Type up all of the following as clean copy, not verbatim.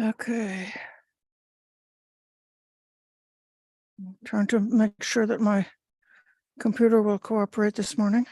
Okay. I'm trying to make sure that my computer will cooperate this morning.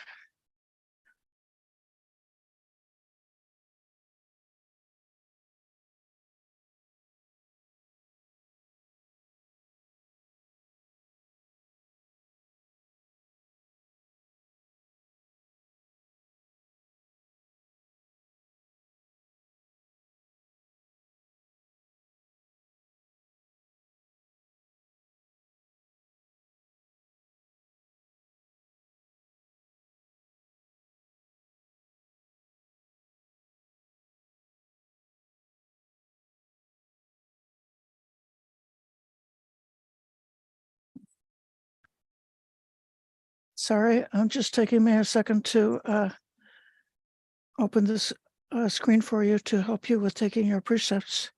Sorry, I'm just taking me a second to open this screen for you to help you with taking your precepts.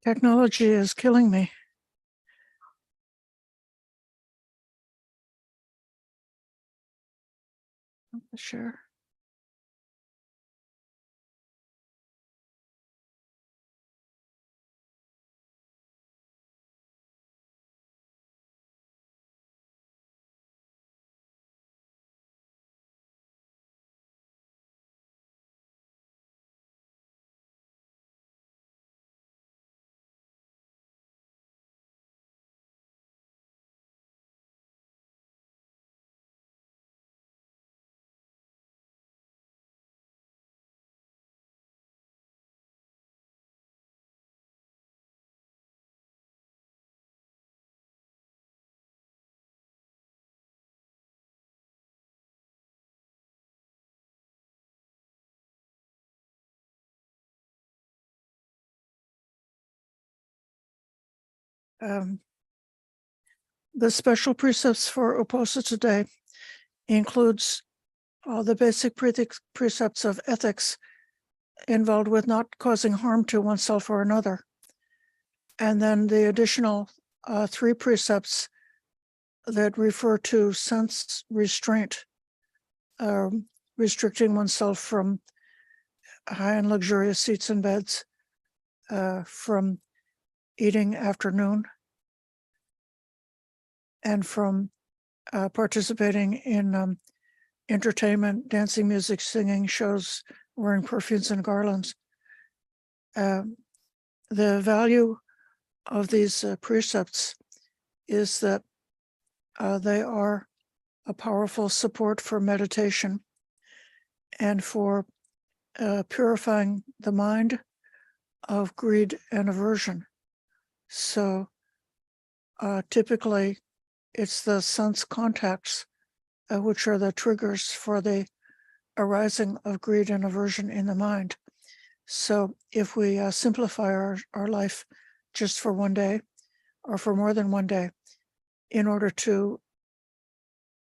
Technology is killing me. Sure. The special precepts for Uposatha today includes all the basic precepts of ethics involved with not causing harm to oneself or another. And then the additional 3 precepts that refer to sense restraint, restricting oneself from high and luxurious seats and beds, from eating after noon, and from participating in entertainment, dancing, music, singing, shows, wearing perfumes and garlands. The value of these precepts is that they are a powerful support for meditation and for purifying the mind of greed and aversion. So typically it's the sense contacts which are the triggers for the arising of greed and aversion in the mind. So if we simplify our life just for one day or for more than one day in order to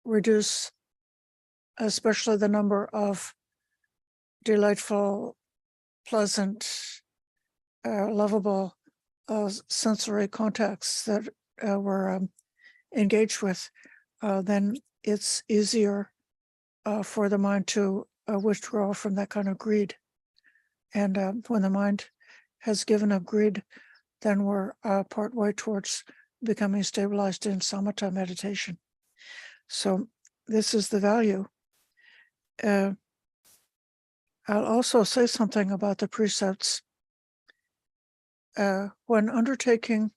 reduce especially the number of delightful, pleasant, lovable sensory contacts that we're engaged with, then it's easier for the mind to withdraw from that kind of greed. And when the mind has given up greed, then we're part way towards becoming stabilized in samatha meditation. So this is the value. I'll also say something about the precepts. When undertaking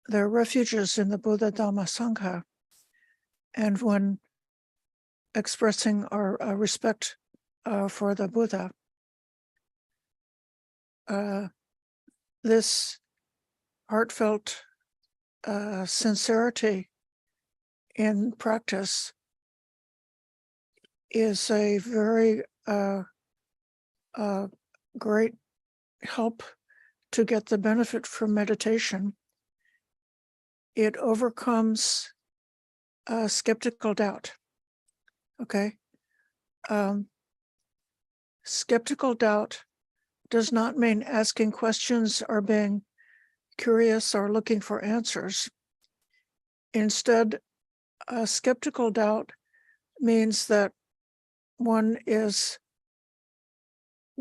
the refuges in the Buddha Dhamma Sangha, and when expressing our respect for the Buddha, this heartfelt sincerity in practice is a very great help to get the benefit from meditation. It overcomes skeptical doubt. Okay. Skeptical doubt does not mean asking questions or being curious or looking for answers. Instead, skeptical doubt means that one is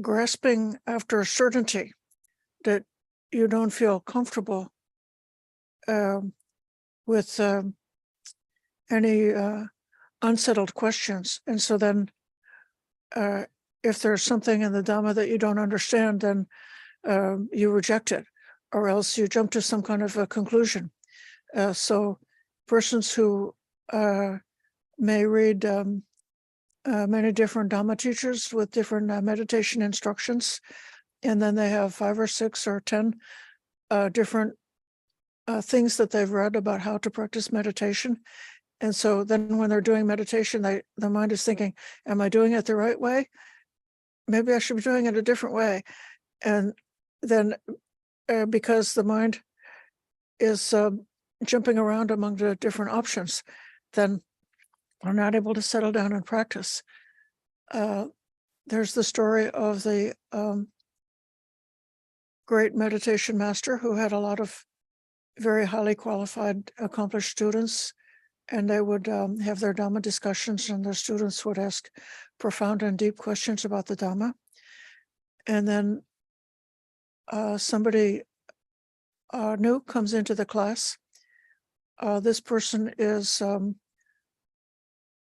grasping after certainty, that you don't feel comfortable with any unsettled questions. And so then if there's something in the Dhamma that you don't understand, then you reject it, or else you jump to some kind of a conclusion. So persons who may read many different Dhamma teachers with different meditation instructions, and then they have 5 or 6 or 10 different things that they've read about how to practice meditation. And so then when they're doing meditation, the mind is thinking, am I doing it the right way? Maybe I should be doing it a different way. And then because the mind is jumping around among the different options, then we're not able to settle down and practice. There's the story of the great meditation master who had a lot of very highly qualified, accomplished students, and they would have their Dhamma discussions, and the students would ask profound and deep questions about the Dhamma. And then somebody new comes into the class. This person is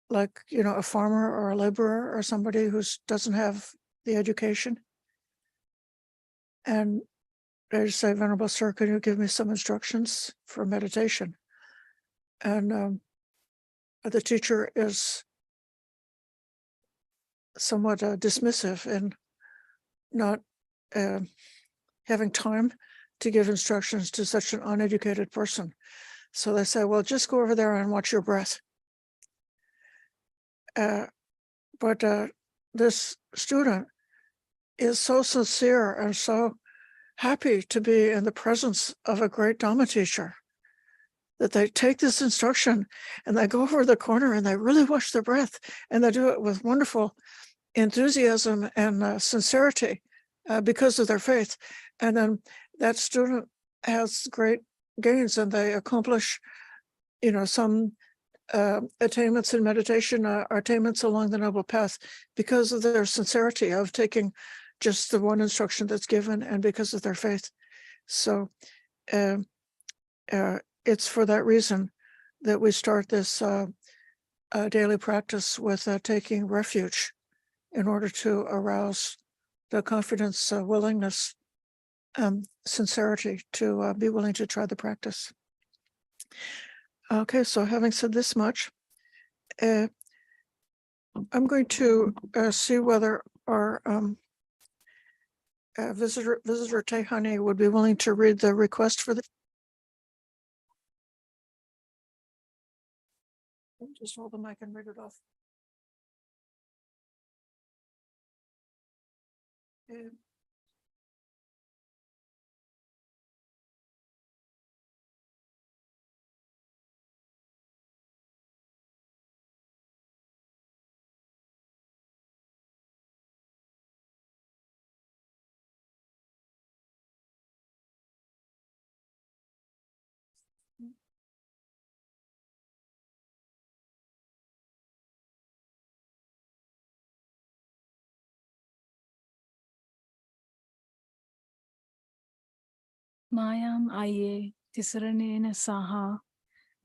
like, a farmer or a laborer or somebody who doesn't have the education. And they say, Venerable Sir, can you give me some instructions for meditation? And the teacher is somewhat dismissive and not having time to give instructions to such an uneducated person. So they say, well, just go over there and watch your breath. But this student is so sincere and so happy to be in the presence of a great Dhamma teacher that they take this instruction and they go over the corner and they really watch their breath, and they do it with wonderful enthusiasm and sincerity because of their faith. And then that student has great gains, and they accomplish, some attainments in meditation, attainments along the Noble Path, because of their sincerity of taking just the one instruction that's given, and because of their faith. So it's for that reason that we start this daily practice with taking refuge, in order to arouse the confidence, willingness, sincerity to be willing to try the practice. Okay, so having said this much, I'm going to see whether our visitor Tehani would be willing to read the request for the. Just hold the mic and read it off. Mayam aye tisaranena saha.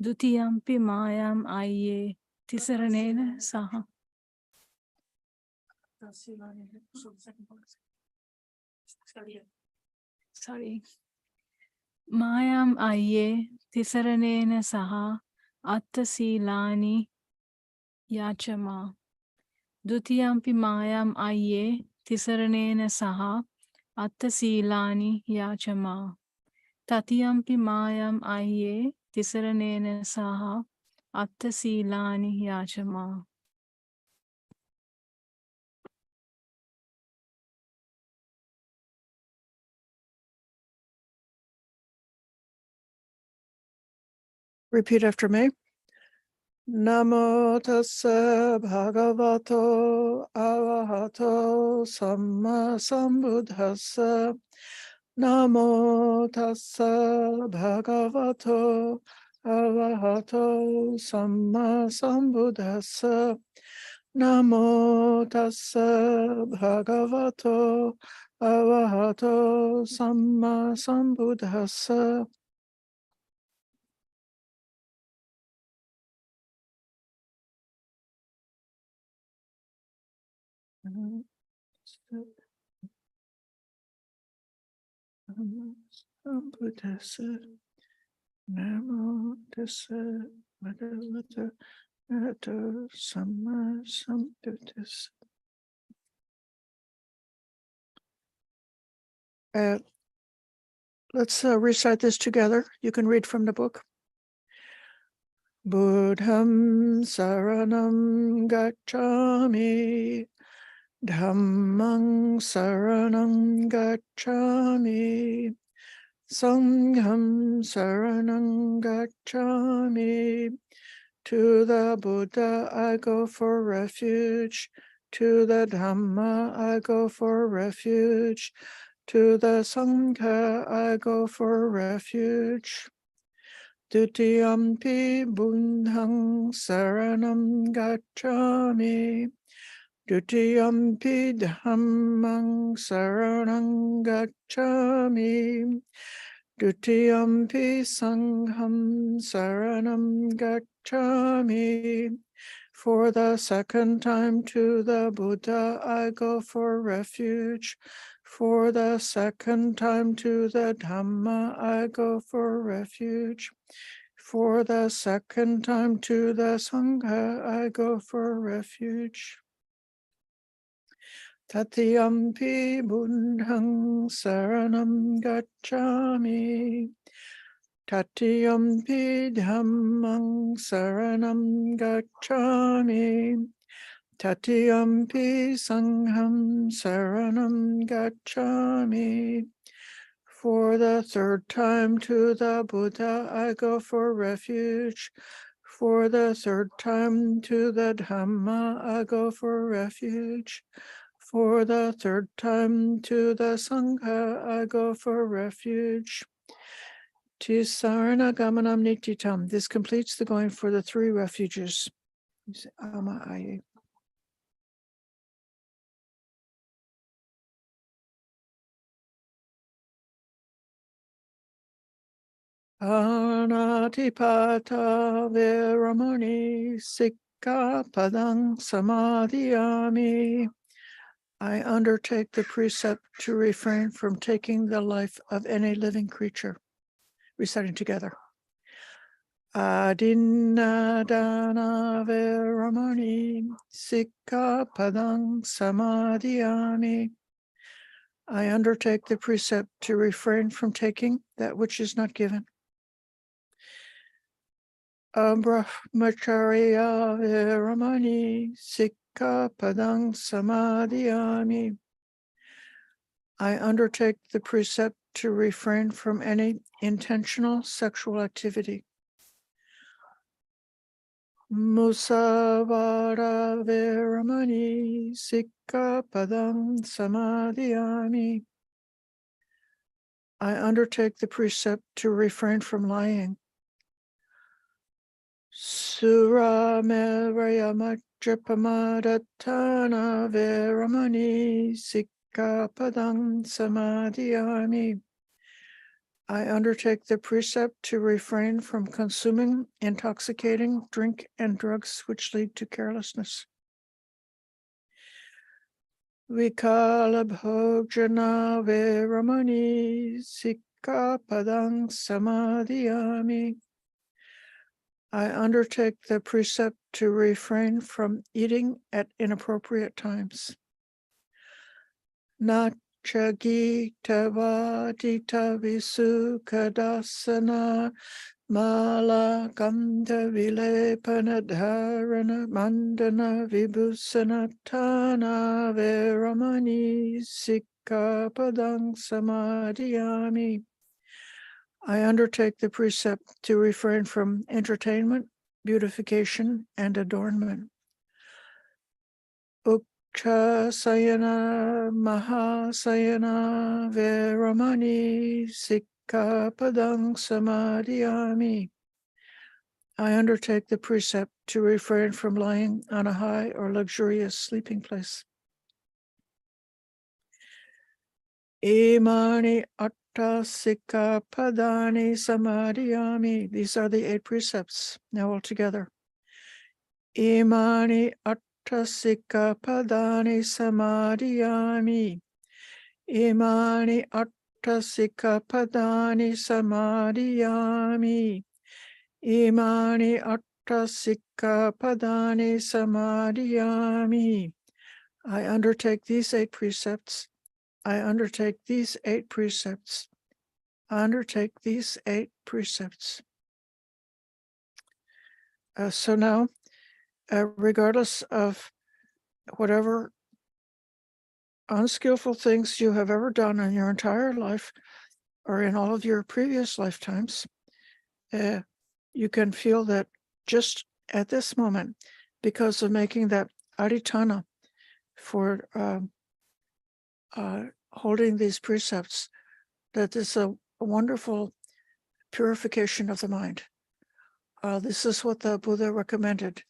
Dutiyampi mayam aye tisaranena saha. Sorry. Mayam aye tisaranena saha. Atta silani yachama. Dutiyampi mayam aye tisaranena saha. Atta silani yachama. Tatiyampi mayam aye tisaranena saha. Atta silani yachama. Repeat after me. Namo tassa bhagavato arahato samma sambuddhassa. Namo tassa bhagavato arahato samma sambuddhassa. Namo tassa bhagavato arahato samma sambuddhassa. Sambuddhassa. Namo tassa bhagavato arahato samma sambuddhassa. Let's recite this together. You can read from the book. Buddham saranam gacchami. Dhammang saranam gacchami. Sangham saranam gacchami. To the Buddha I go for refuge. To the Dhamma I go for refuge. To the Sangha I go for refuge. Dutiyampi Buddhang saranam gacchami. Dutiyampi Dhammang saranam gacchami. Dutiyampi Sangham saranam gacchami. For the second time to the Buddha I go for refuge. For the second time to the Dhamma I go for refuge. For the second time to the Sangha I go for refuge. Tatiyampi Buddhang saranam gacchami. Tatiyampi Dhammang saranam gacchami. Tatiyampi Sangham saranam gacchami. For the third time to the Buddha I go for refuge. For the third time to the Dhamma I go for refuge. For the third time to the Sangha I go for refuge. Tisarana gamanam nititam. This completes the going for the 3 refuges. Ama aye. Anatipata Veramani Sikkapadang Samadhiyami. I undertake the precept to refrain from taking the life of any living creature. Reciting together. Adinadana Veramani Sikkapadang Samadhiyami. I undertake the precept to refrain from taking that which is not given. Brahmacharya Veramani Sikkapadang Samadhiyami. I undertake the precept to refrain from any intentional sexual activity. Musavara Veramani Sikkapadang Samadhiyami. I undertake the precept to refrain from lying. Suramerayamajapamadatana Veramani Sikkapadang Samadhiyami. I undertake the precept to refrain from consuming intoxicating drink and drugs which lead to carelessness. Vikalabhojana Veramani Sikkapadang Samadhiyami. I undertake the precept to refrain from eating at inappropriate times. Nachagita vadita visukadasana mala gandha vilepana dharana mandana vibhusanatana veramani sikkapadang samadhiyami. I undertake the precept to refrain from entertainment, beautification, and adornment. Uktasayana Mahasayana Veramani Sikkhapadang Samadhiyami. I undertake the precept to refrain from lying on a high or luxurious sleeping place. Imani atta sikkhapadani samadhiyami. These are the 8 precepts. Now all together. Imani atta sikkhapadani samadhiyami. Imani atta sikkhapadani samadhiyami. Imani atta sikkhapadani samadhiyami. I undertake these 8 precepts. I undertake these 8 precepts. I undertake these 8 precepts. So now, regardless of whatever unskillful things you have ever done in your entire life or in all of your previous lifetimes, you can feel that just at this moment, because of making that adhitthana for holding these precepts, that is a wonderful purification of the mind. This is what the Buddha recommended.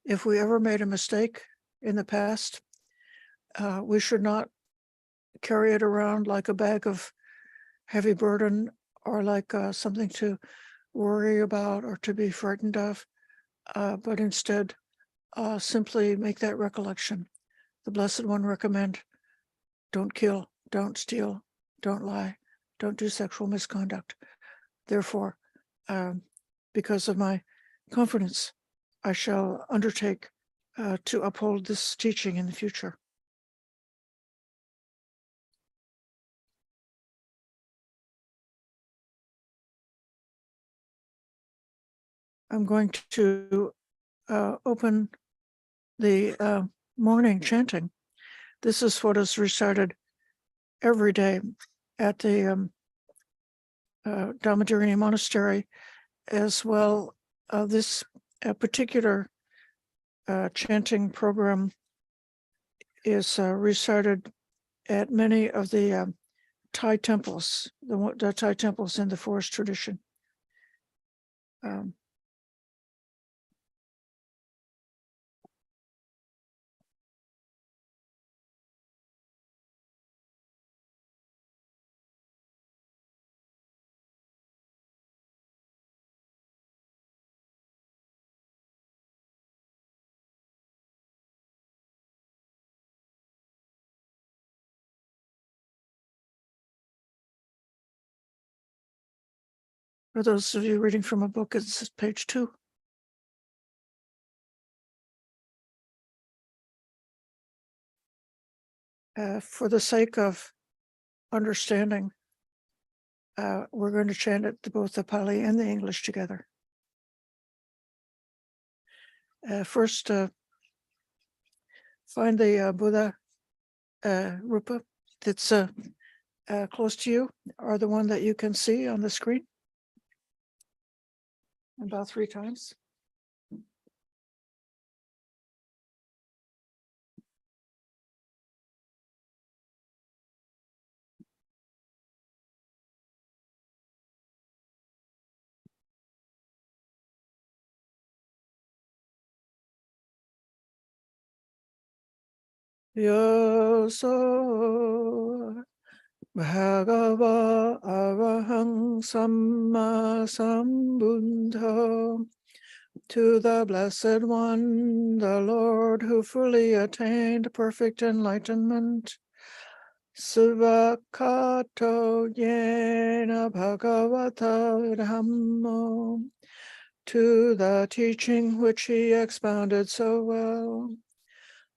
If we ever made a mistake in the past, we should not carry it around like a bag of heavy burden or like something to worry about or to be frightened of, but instead simply make that recollection. The Blessed One recommend, don't kill, don't steal, don't lie, don't do sexual misconduct. Therefore, because of my confidence, I shall undertake to uphold this teaching in the future. I'm going to open the morning chanting. This is what is recited every day at the Dhammadharani Monastery, as well. This particular chanting program is recited at many of the Thai temples, the Thai temples in the forest tradition. For those of you reading from a book, it's page 2. For the sake of understanding, we're going to chant it to both the Pali and the English together. First, find the Buddha Rupa that's close to you, or the one that you can see on the screen. About 3 times. Yoso Bhagava Arahang Samma Sambuddha. To the Blessed One, the Lord, who fully attained perfect enlightenment. Subhakato yena bhagavata dhammo. To the teaching which he expounded so well.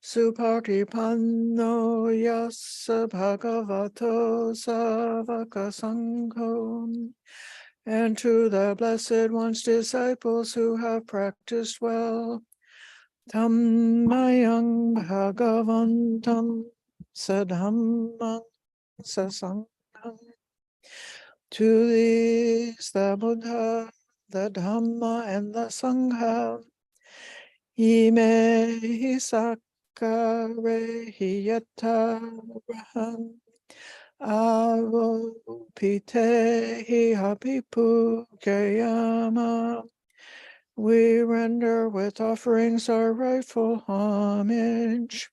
Supatipanno yassa bhagavato savaka sangho. And to the Blessed One's disciples who have practiced well. Dhammayang bhagavantam sadhammang sasangham. To these the Buddha, the Dhamma, and the Sangha, ime hisakare hiyata raham avopite hihapipu kayama. We render with offerings our rightful homage.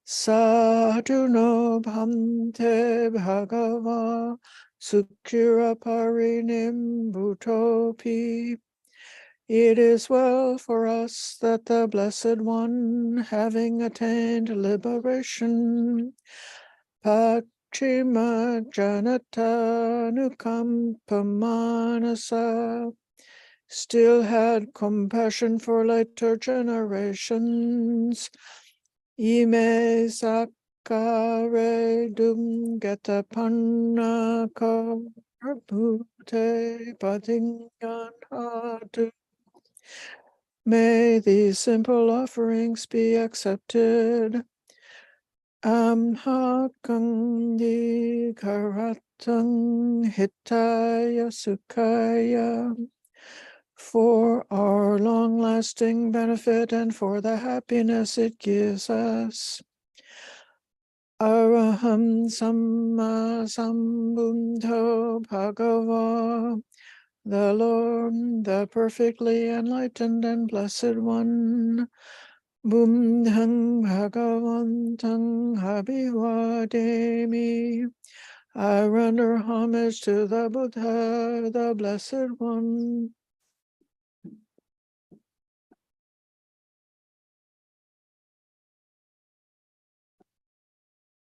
Sadhu no bhante bhagava sukhira parinim bhutopi. It is well for us that the Blessed One, having attained liberation, Pachima Janata Nukampamanasa, still had compassion for later generations. Ime sakare dum geta pannaka prabhute padingan hatu. May these simple offerings be accepted. Amhakandi karatang hitaya sukhaya, for our long-lasting benefit and for the happiness it gives us. Araham Samma Sambuddho Bhagava, the Lord, the perfectly enlightened and blessed one, Buddhang Bhagavantang Abhivademi. I render homage to the Buddha, the blessed one.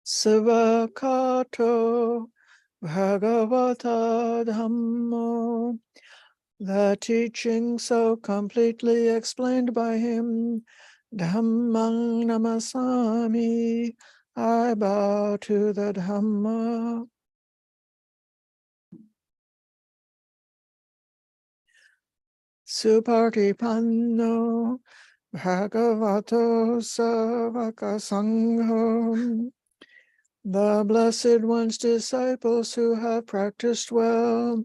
Savakato Bhagavata Dhammo, the teaching so completely explained by him, Dhammang Namasami, I bow to the Dhamma. Supartipanno Bhagavato Savaka Sangho, the Blessed One's disciples who have practiced well,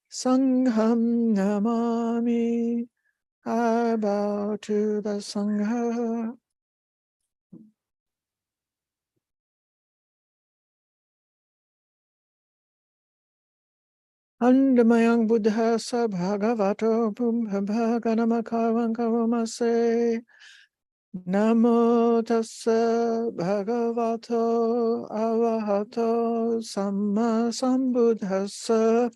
Sangham Namami, I bow to the Sangha. Andamayang Buddha Sabhagavato Bhaganamakavankavamase. Namo tassa bhagavato arahato samma sambuddhassa.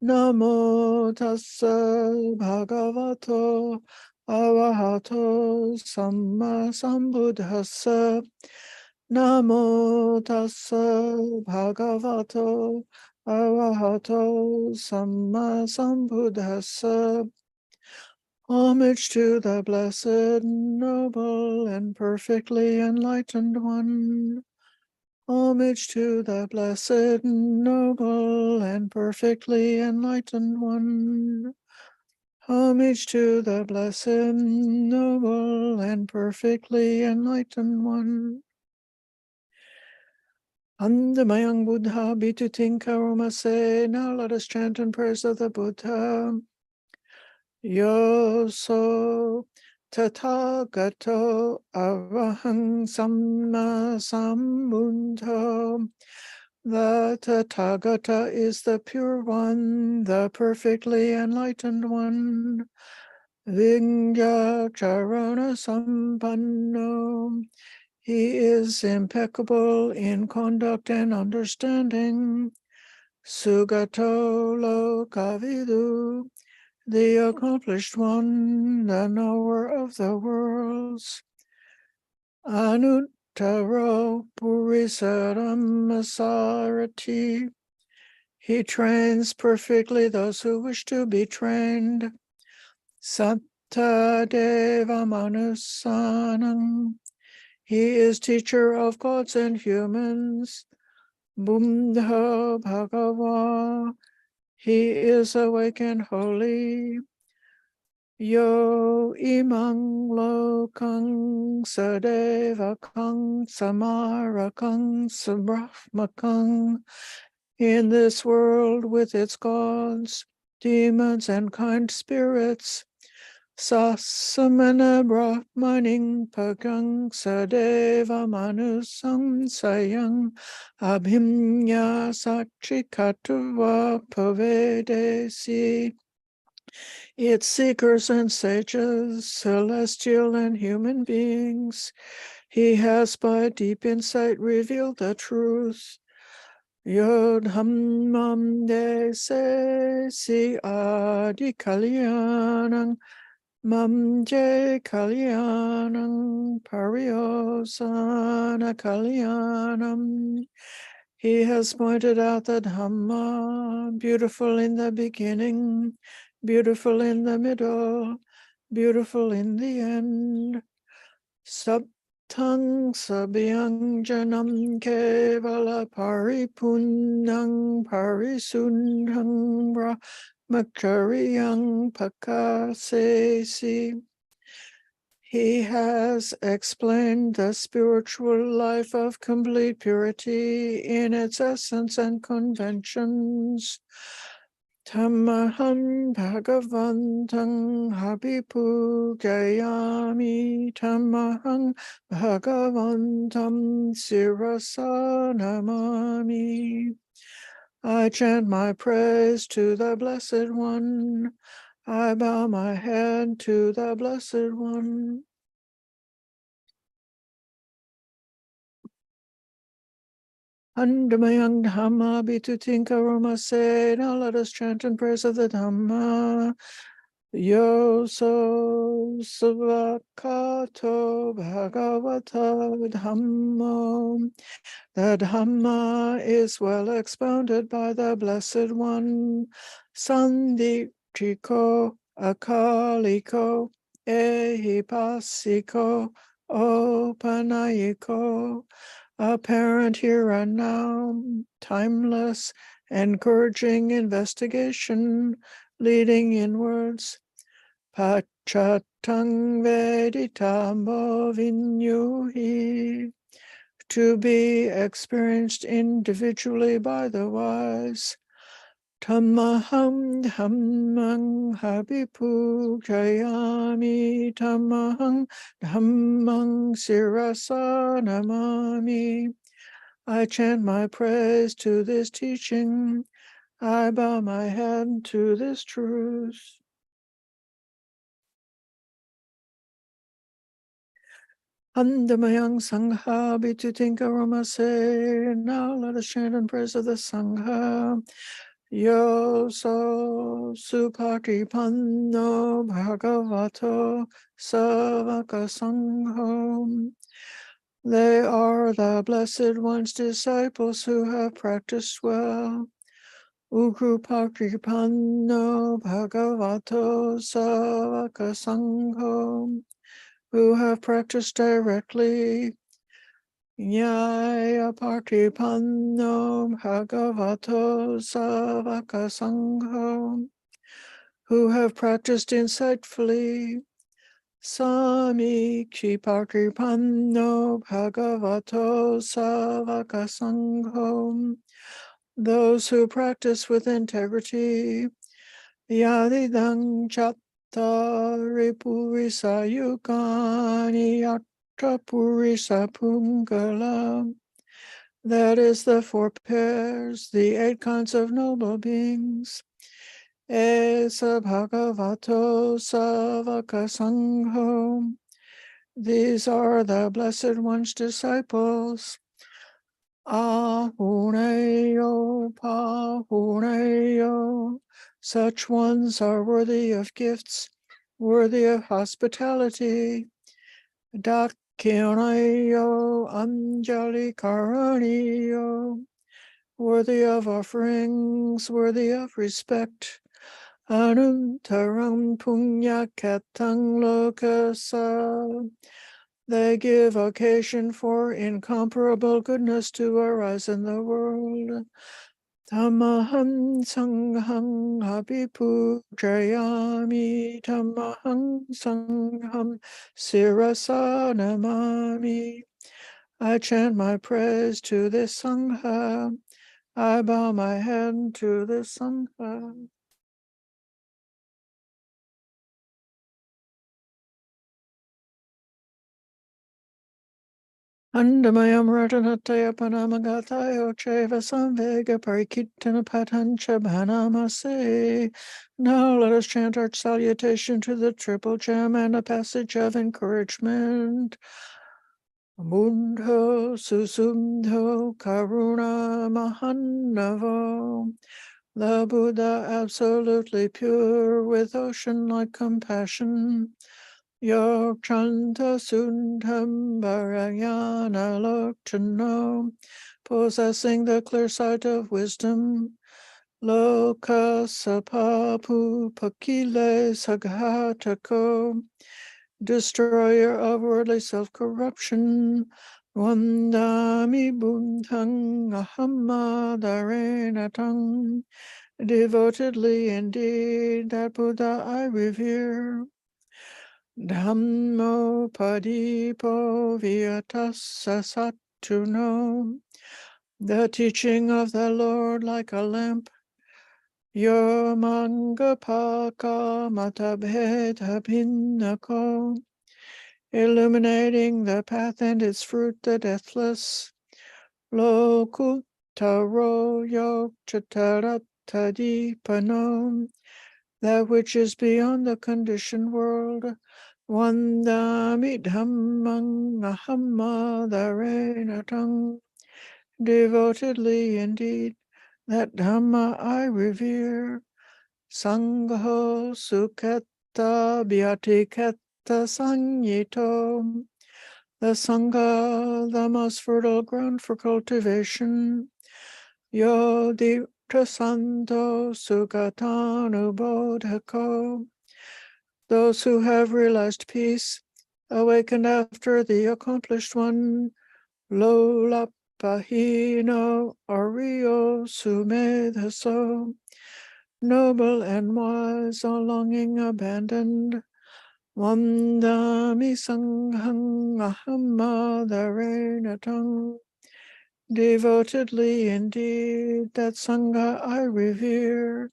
Namo tassa bhagavato arahato samma sambuddhassa. Namo tassa bhagavato arahato samma sambuddhassa. Homage to the blessed, noble, and perfectly enlightened one. Homage to the blessed, noble, and perfectly enlightened one. Homage to the blessed, noble, and perfectly enlightened one. Andamayang Buddha Bitu Tinkaromase. Now let us chant in praise of the Buddha. Yo so Tathagato Arahang Samma Sambuddho. The Tathagata is the pure one, the perfectly enlightened one. Vingya Charana Sampanno. He is impeccable in conduct and understanding. Sugato Lokavidu, the accomplished one, the knower of the worlds. Anuttaro Purisaram Masarati. He trains perfectly those who wish to be trained. Satta Deva Manusanam. He is teacher of gods and humans. Buddha Bhagava. He is awake and holy. Yo imang lokang sadevakang samarakang sabrahmakang in this world with its gods, demons, and kind spirits. Sasamana Brahmaning Pagang Sadeva Manusam Sayang Abhimya Sakchikatva Pavedesi. Its seekers and sages, celestial and human beings, he has by deep insight revealed the truth. Yod Hammam De Se Si Adi Kalyanang Mam Je Kalyanang Pariyosana Kalyanam. He has pointed out the Dhamma, beautiful in the beginning, beautiful in the middle, beautiful in the end. Sabtang Sabhyang Janam Kevala Paripunnang Parisundhang Brahmacharyang Pakasesi. He has explained the spiritual life of complete purity in its essence and conventions. Tamaham Bhagavantang Habipu Gayami Tamaham Bhagavantam Sirasa Namami. I chant my praise to the Blessed One. I bow my head to the Blessed One. Andamayang Dhamma Bitutinka Roma say. Now let us chant in praise of the Dhamma. Yo so Savakato Bhagavata Dhamma. The Dhamma is well expounded by the Blessed One. Sandiptiko Akaliko Ehipasiko Opanayiko. Apparent here and now, timeless, encouraging investigation, leading inwards. Pachatang Veditamo Vinyuhi, to be experienced individually by the wise. Tamaham Dhammang Habipu Jayami Tamaham Dhammang Sirasa Namami. I chant my praise to this teaching. I bow my head to this truth. Andamayang Sangha Bitutinka Ramase. Now let us chant in praise of the Sangha. Yo so Supatipanno Bhagavato Savaka Sangho. They are the Blessed One's disciples who have practiced well. Ukupatipanno Bhagavato Savaka Sangho, who have practiced directly. Nyaya Patipanno Bhagavato Savaka Sangho, who have practiced insightfully. Samikshi Patipanno Bhagavato Savaka Sangho, those who practice with integrity. Yadidang Chattari Purisa Yukani Purisa Pungala. That is the 4 pairs, the 8 kinds of noble beings. Esa Bhagavato Savaka Sangho. These are the Blessed One's disciples. Ahuneyo Pahuneyo. Such ones are worthy of gifts, worthy of hospitality. Dakinayo Anjali Karaniyo, worthy of offerings, worthy of respect. Anuntaram Punya Katang Lokasa, they give occasion for incomparable goodness to arise in the world. Tamaham Sangham Habipu Jayami Tamaham Sangham Sirasa Namami. I chant my praise to this Sangha. I bow my head to the Sangha. Andamayam Ratanataya Panamagatayo Cheva Samvega Parikitana Patancha Bhanamase. Now let us chant our salutation to the triple gem and a passage of encouragement. Mundho Susumdho Karuna Mahannavo. The Buddha absolutely pure with ocean-like compassion. Yog Chanta Sundham Barayana Lokchano, possessing the clear sight of wisdom. Loka Sapapu Pakile Saghatako, destroyer of worldly self-corruption. Wandami Bunthang Ahamadarenatang, devotedly indeed that Buddha I revere. Dhammo padipo viatasasattuno, the teaching of the Lord like a lamp. Yo mangapaka matabheta pinnako, illuminating the path and its fruit, the deathless. Lokutaro yok chataratadipano, that which is beyond the conditioned world. Wandami dhammang ahamadarenatang, devotedly indeed that Dhamma I revere. Sangho suketa bhyatiketa sanyito, the Sangha, the most fertile ground for cultivation. Yodi prasanto sukatanu bodhako, those who have realized peace, awakened after the accomplished one. Lola pahino ario sumedhaso, noble and wise, all longing abandoned. Wandami sanghang ahamadarenatang, devotedly indeed that Sangha I revere.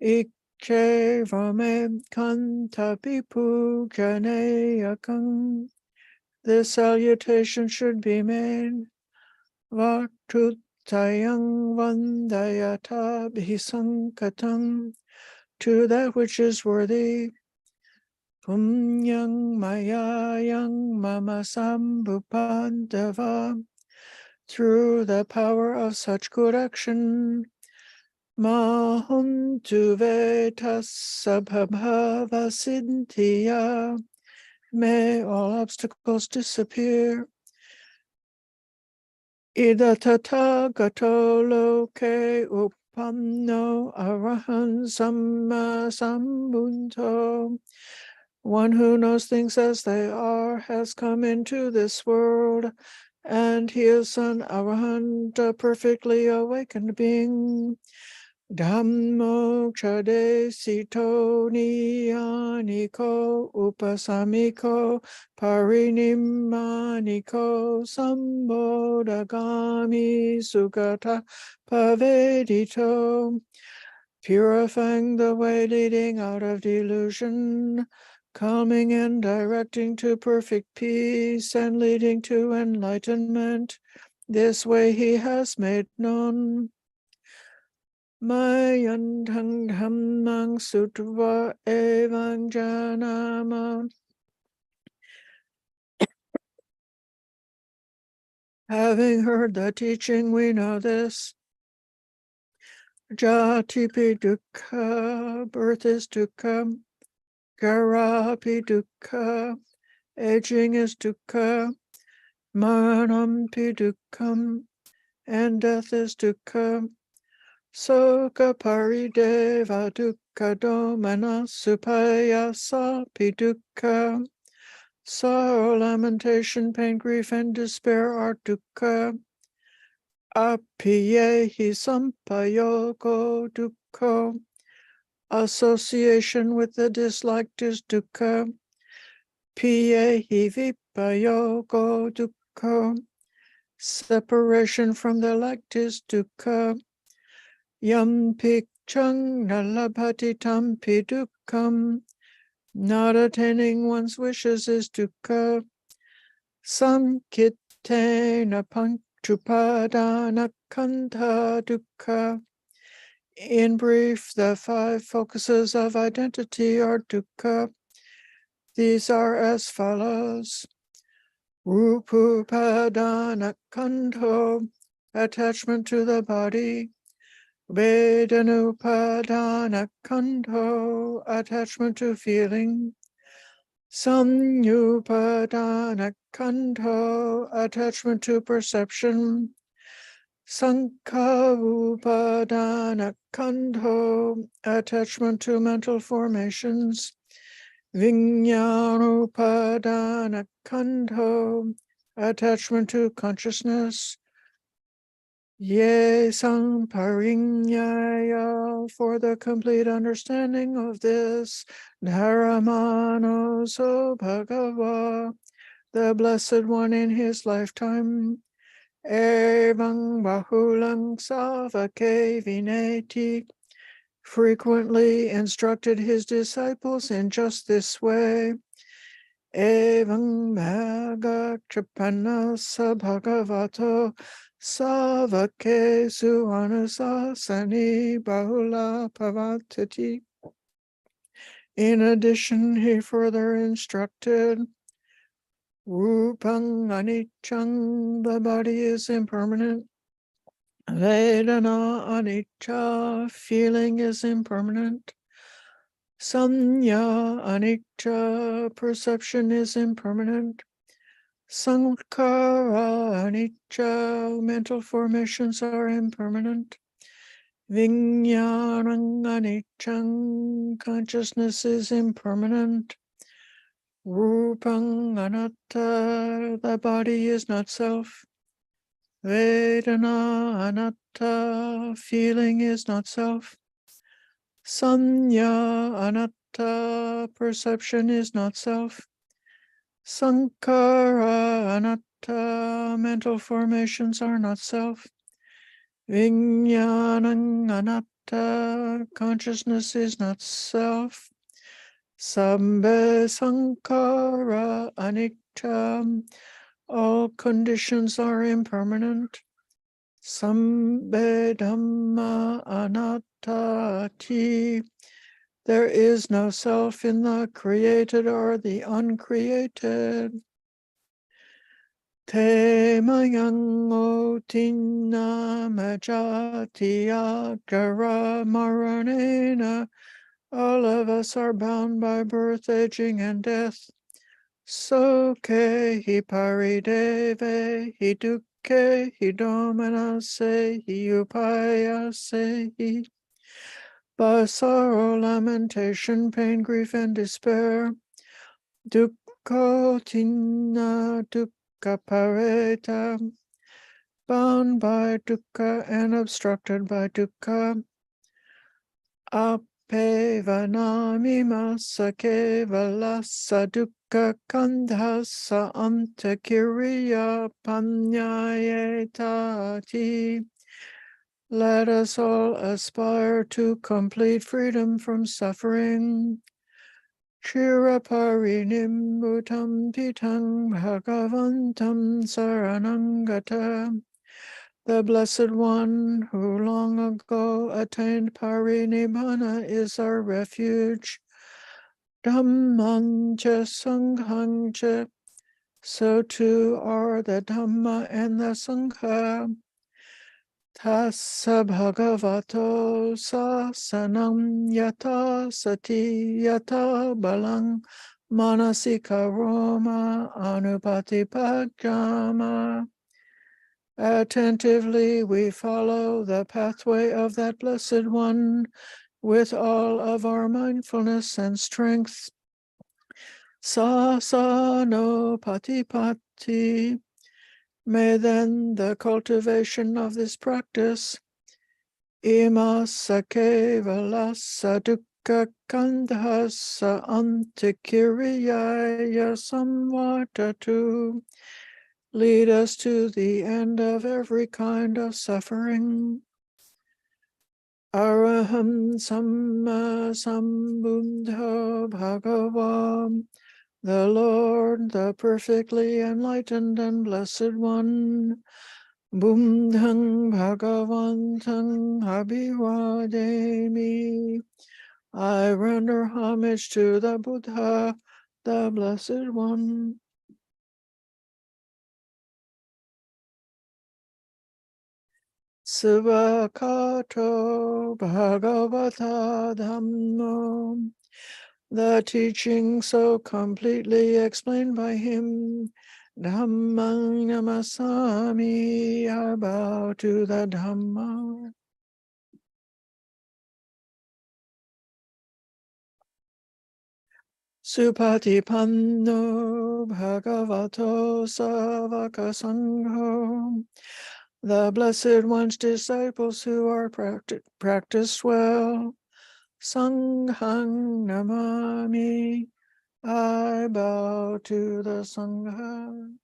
Ikche vame kantapipu janeyakang, this salutation should be made. Vatutayang vandayata bhisankatam, to that which is worthy. Pumyang mayayang mama sambhupandava, through the power of such good action. Mahum tu vetas sabhabhava siddhiya, may all obstacles disappear. Ida tathagato loke upamno arahan samma sambunto, one who knows things as they are has come into this world, and he is an arahant, a perfectly awakened being. Dhammo chade sito niyaniko upasamiko parinimaniko sambodhagami sugata pavedito, purifying the way leading out of delusion, calming and directing to perfect peace and leading to enlightenment. This way he has made known. Mayantang dhammang sutva evang janama, having heard the teaching, we know this. Jatipi dukkha, birth is dukkha. Garapi dukkha, aging is dukkha. Maranampi dukkham, and death is dukkha. Soka parideva dukkha domana supayasa pidukkha. Sorrow, lamentation, pain, grief, and despair are dukkha. Apiyehi sampayogo dukkha, association with the disliked is dukkha. Piyehi vipayogo dukkha, Separation from the elect is dukkha. Yam pikchang nalabhati tampi dukkham. Not attaining one's wishes is dukkha. Samkitena panchupadana kandha dukkha. In brief, the 5 focuses of identity are dukkha. These are as follows. Rupupadana kandho, attachment to the body. Vedanupadana kandho, attachment to feeling. Samyupadana kandho, attachment to perception. Sankharupadana kandho, attachment to mental formations. Vijñānupadana kandho, attachment to consciousness. Ye sampariññaya, for the complete understanding of this, Dharamano so Bhagava, the Blessed One in his lifetime, Evang Bahulang Savake Vineti, frequently instructed his disciples in just this way. Evang Magachapanasa Bhagavato Savake Suanasasani Bahula Pavatati. In addition, he further instructed Rupang Anichang, the body is impermanent. Vedana Anicca, feeling is impermanent. Sanya Anicca, perception is impermanent. Sankhara Anicca, mental formations are impermanent. Vijñānang Aniccang, consciousness is impermanent. Rupang Anatta, the body is not self. Vedana Anatta, feeling is not self. Sanya Anatta, perception is not self. Sankhara Anatta, mental formations are not self. Vijñānang Anatta, consciousness is not self. Sabbe Sankhara Anicca, all conditions are impermanent. Sabbe Dhamma Anattati, there is no self in the created or the uncreated. Te mayang otina majati agara maranena, all of us are bound by birth, aging, and death. Soke hi parideve, hi dukke, hi domanase, hi upayase, hi. By sorrow, lamentation, pain, grief, and despair, dukkhotina dukkha pareta, bound by dukkha and obstructed by dukkha. Apevanamima sakevalasa dukkha kandhasa antakiriya panyayetati. Let us all aspire to complete freedom from suffering. Chiraparinim pitang bhagavantam saranangata. The Blessed One, who long ago attained parinibbana, is our refuge. Dhammancha sanghangcha, so too are the Dhamma and the Sangha. Tassa bhagavato sasanam yata sati yata balang manasika roma anupati pajama. Attentively we follow the pathway of that Blessed One with all of our mindfulness and strength. Sasano patipati. May then the cultivation of this practice, ima sakevalasa dukkha kandhasa antikiriyaya samvatatu, lead us to the end of every kind of suffering. Araham Samma Sambuddha Bhagavam, the Lord, the perfectly enlightened and blessed one. Buddhang Bhagavantang Abhivademi. I render homage to the Buddha, the Blessed One. Svakato Bhagavata Dhammo, the teaching so completely explained by him. Dhammang Namasami, I bow to the Dhamma. Supatipanno Bhagavato Savaka Sangho, the Blessed One's disciples who are practiced well. Sanghang Namami, I bow to the Sangha.